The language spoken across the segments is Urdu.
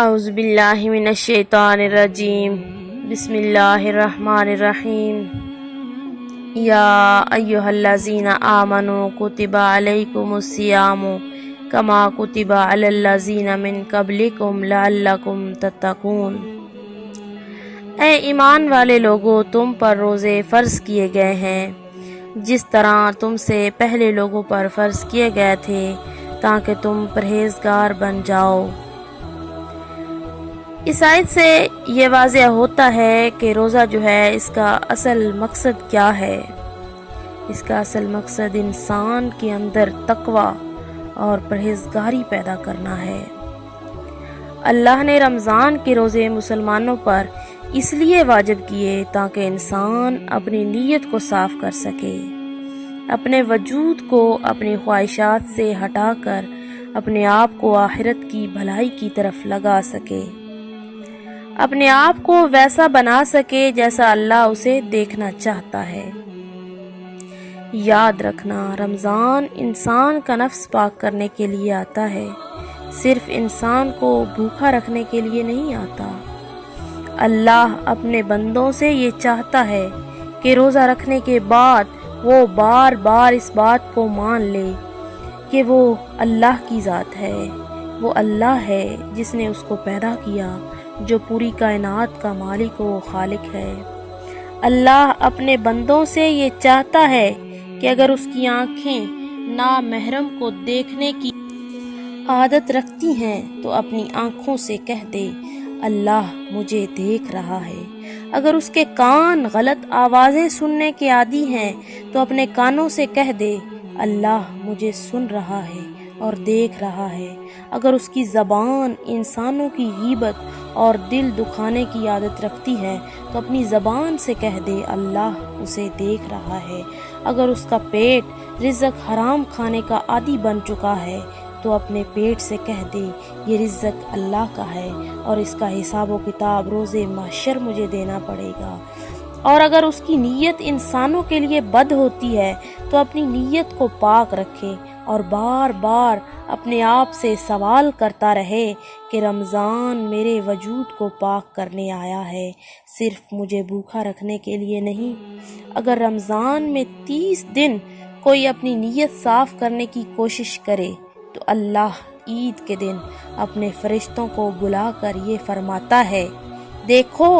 اعوذ باللہ من الشیطان الرجیم بسم اللہ الرحمن الرحیم یا ایہا الذین آمنوا کتب علیکم الصیام کما کتب علی الذین من قبلکم لعلکم تتقون۔ اے ایمان والے لوگو، تم پر روزے فرض کیے گئے ہیں جس طرح تم سے پہلے لوگوں پر فرض کیے گئے تھے تاکہ تم پرہیزگار بن جاؤ۔ اس آیت سے یہ واضح ہوتا ہے کہ روزہ جو ہے اس کا اصل مقصد کیا ہے۔ اس کا اصل مقصد انسان کے اندر تقوی اور پرہیزگاری پیدا کرنا ہے۔ اللہ نے رمضان کے روزے مسلمانوں پر اس لیے واجب کیے تاکہ انسان اپنی نیت کو صاف کر سکے، اپنے وجود کو اپنی خواہشات سے ہٹا کر اپنے آپ کو آخرت کی بھلائی کی طرف لگا سکے، اپنے آپ کو ویسا بنا سکے جیسا اللہ اسے دیکھنا چاہتا ہے۔ یاد رکھنا، رمضان انسان کا نفس پاک کرنے کے لیے آتا ہے، صرف انسان کو بھوکا رکھنے کے لیے نہیں آتا۔ اللہ اپنے بندوں سے یہ چاہتا ہے کہ روزہ رکھنے کے بعد وہ بار بار اس بات کو مان لے کہ وہ اللہ کی ذات ہے، وہ اللہ ہے جس نے اس کو پیدا کیا، جو پوری کائنات کا مالک و خالق ہے۔ اللہ اپنے بندوں سے یہ چاہتا ہے کہ اگر اس کی آنکھیں نامحرم کو دیکھنے کی عادت رکھتی ہیں تو اپنی آنکھوں سے کہہ دے اللہ مجھے دیکھ رہا ہے۔ اگر اس کے کان غلط آوازیں سننے کے عادی ہیں تو اپنے کانوں سے کہہ دے اللہ مجھے سن رہا ہے اور دیکھ رہا ہے۔ اگر اس کی زبان انسانوں کی غیبت اور دل دکھانے کی عادت رکھتی ہے تو اپنی زبان سے کہہ دے اللہ اسے دیکھ رہا ہے۔ اگر اس کا پیٹ رزق حرام کھانے کا عادی بن چکا ہے تو اپنے پیٹ سے کہہ دے یہ رزق اللہ کا ہے اور اس کا حساب و کتاب روز محشر مجھے دینا پڑے گا۔ اور اگر اس کی نیت انسانوں کے لیے بد ہوتی ہے تو اپنی نیت کو پاک رکھے اور بار بار اپنے آپ سے سوال کرتا رہے کہ رمضان میرے وجود کو پاک کرنے آیا ہے، صرف مجھے بھوکا رکھنے کے لیے نہیں۔ اگر رمضان میں 30 دن کوئی اپنی نیت صاف کرنے کی کوشش کرے تو اللہ عید کے دن اپنے فرشتوں کو بلا کر یہ فرماتا ہے دیکھو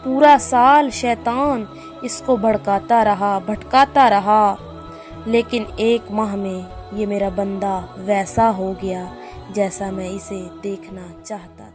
پورا سال شیطان اس کو بھٹکاتا رہا لیکن ایک ماہ میں یہ میرا بندہ ویسا ہو گیا جیسا میں اسے دیکھنا چاہتا تھا۔